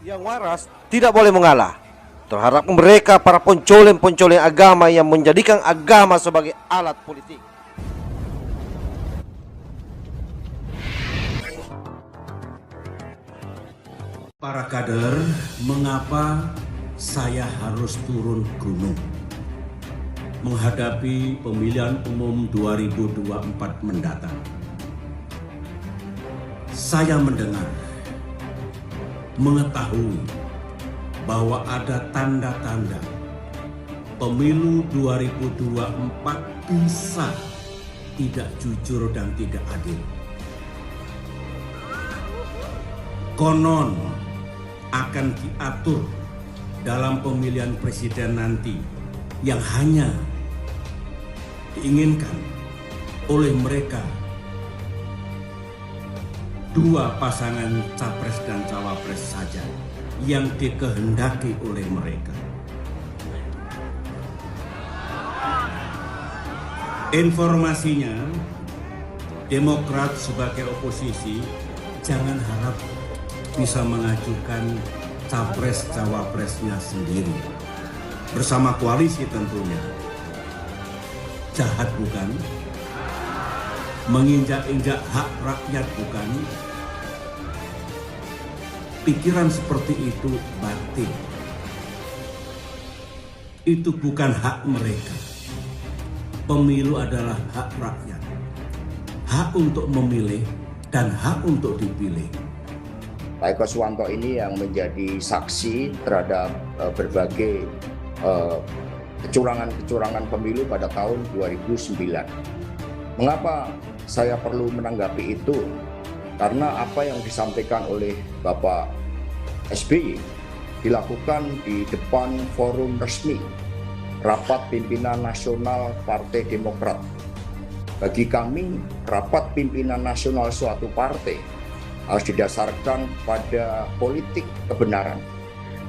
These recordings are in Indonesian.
Yang waras tidak boleh mengalah terhadap mereka para pencoleng-pencoleng agama yang menjadikan agama sebagai alat politik. Para kader, mengapa saya harus turun gunung menghadapi pemilihan umum 2024 mendatang? Saya mendengar, mengetahui bahwa ada tanda-tanda pemilu 2024 bisa tidak jujur dan tidak adil. Konon akan diatur dalam pemilihan presiden nanti yang hanya diinginkan oleh mereka dua pasangan capres dan cawapres saja yang dikehendaki oleh mereka. Informasinya, Demokrat sebagai oposisi jangan harap bisa mengajukan capres-cawapresnya sendiri bersama koalisi tentunya. Jahat bukan? Menginjak-injak hak rakyat bukan? Pikiran seperti itu batil. Itu bukan hak mereka. Pemilu adalah hak rakyat. Hak untuk memilih dan hak untuk dipilih. Pak Eko Suwanto ini yang menjadi saksi terhadap berbagai kecurangan-kecurangan pemilu pada tahun 2009. Mengapa saya perlu menanggapi itu? Karena apa yang disampaikan oleh Bapak SBY dilakukan di depan forum resmi Rapat Pimpinan Nasional Partai Demokrat. Bagi kami, rapat pimpinan nasional suatu partai harus didasarkan pada politik kebenaran,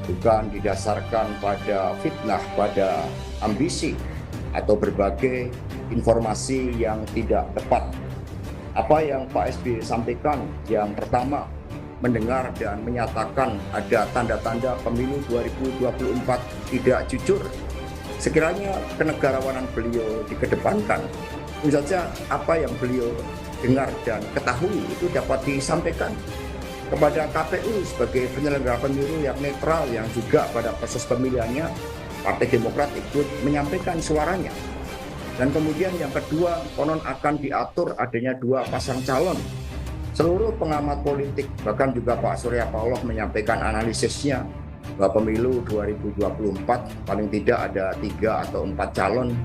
bukan didasarkan pada fitnah, pada ambisi atau berbagai informasi yang tidak tepat. Apa yang Pak SBY sampaikan, yang pertama, mendengar dan menyatakan ada tanda-tanda pemilu 2024 tidak jujur. Sekiranya kenegarawanan beliau dikedepankan, tentu saja apa yang beliau dengar dan ketahui itu dapat disampaikan kepada KPU sebagai penyelenggara pemilu yang netral, yang juga pada proses pemilihannya Partai Demokrat ikut menyampaikan suaranya. Dan kemudian yang kedua, konon akan diatur adanya dua pasang calon. Seluruh pengamat politik, bahkan juga Pak Surya Paloh menyampaikan analisisnya bahwa pemilu 2024 paling tidak ada 3 atau 4 calon.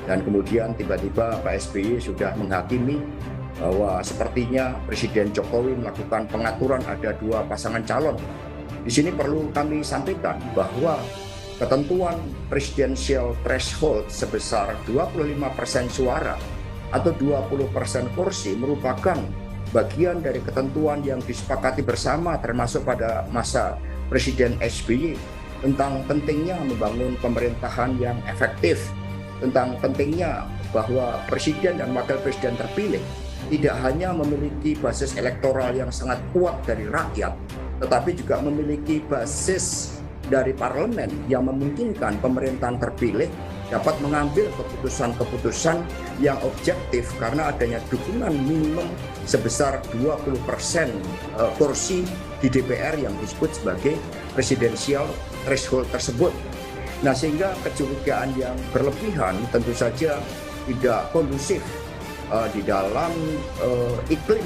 Dan kemudian tiba-tiba Pak SBY sudah menghakimi bahwa sepertinya Presiden Jokowi melakukan pengaturan ada dua pasangan calon. Di sini perlu kami sampaikan bahwa ketentuan presidensial threshold sebesar 25% suara atau 20% kursi merupakan bagian dari ketentuan yang disepakati bersama termasuk pada masa Presiden SBY tentang pentingnya membangun pemerintahan yang efektif, tentang pentingnya bahwa presiden dan wakil presiden terpilih tidak hanya memiliki basis elektoral yang sangat kuat dari rakyat, tetapi juga memiliki basis dari parlemen yang memungkinkan pemerintahan terpilih dapat mengambil keputusan-keputusan yang objektif karena adanya dukungan minimum sebesar 20% kursi di DPR yang disebut sebagai presidensial threshold tersebut. Nah, sehingga kecurigaan yang berlebihan tentu saja tidak kondusif di dalam iklim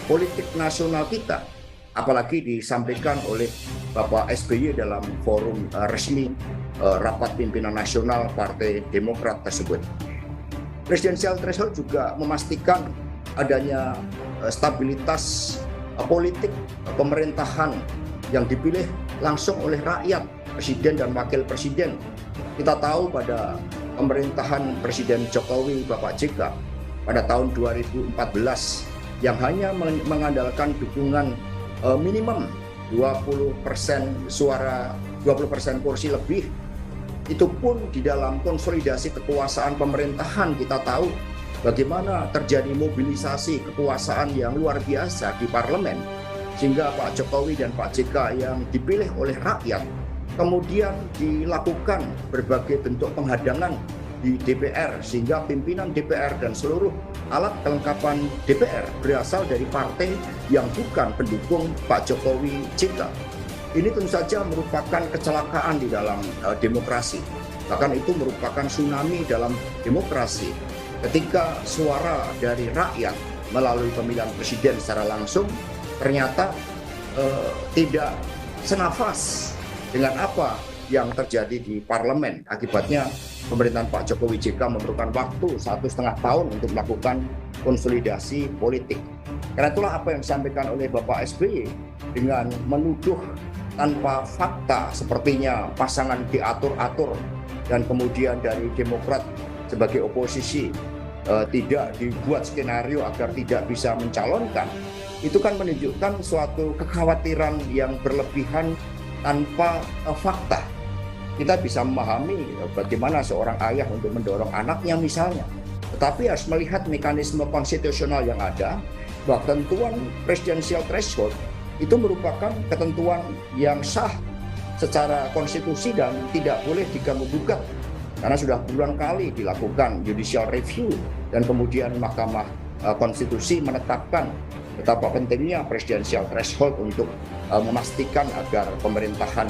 politik nasional kita, apalagi disampaikan oleh Bapak SBY dalam forum resmi Rapat Pimpinan Nasional Partai Demokrat tersebut. Presidensial threshold juga memastikan adanya stabilitas politik pemerintahan yang dipilih langsung oleh rakyat, presiden dan wakil presiden. Kita tahu pada pemerintahan Presiden Jokowi Bapak JK pada tahun 2014 yang hanya mengandalkan dukungan minimum 20% suara, 20% kursi lebih, itu pun di dalam konsolidasi kekuasaan pemerintahan kita tahu bagaimana terjadi mobilisasi kekuasaan yang luar biasa di parlemen sehingga Pak Jokowi dan Pak JK yang dipilih oleh rakyat kemudian dilakukan berbagai bentuk penghadangan di DPR, sehingga pimpinan DPR dan seluruh alat kelengkapan DPR berasal dari partai yang bukan pendukung Pak Jokowi JK. Ini tentu saja merupakan kecelakaan di dalam demokrasi. Bahkan itu merupakan tsunami dalam demokrasi. Ketika suara dari rakyat melalui pemilihan presiden secara langsung ternyata tidak senafas dengan apa yang terjadi di parlemen. Akibatnya pemerintahan Pak Jokowi JK memerlukan waktu 1,5 tahun untuk melakukan konsolidasi politik. Karena itulah apa yang disampaikan oleh Bapak SBY dengan menuduh tanpa fakta, sepertinya pasangan diatur-atur dan kemudian dari Demokrat sebagai oposisi tidak dibuat skenario agar tidak bisa mencalonkan. Itu kan menunjukkan suatu kekhawatiran yang berlebihan tanpa fakta. Kita bisa memahami bagaimana seorang ayah untuk mendorong anaknya misalnya. Tetapi harus melihat mekanisme konstitusional yang ada, bahwa ketentuan presidensial threshold itu merupakan ketentuan yang sah secara konstitusi dan tidak boleh diganggu-gugat. Karena sudah puluhan kali dilakukan judicial review dan kemudian Mahkamah Konstitusi menetapkan betapa pentingnya presidensial threshold untuk memastikan agar pemerintahan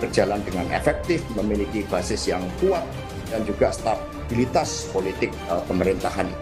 berjalan dengan efektif, memiliki basis yang kuat dan juga stabilitas politik pemerintahan.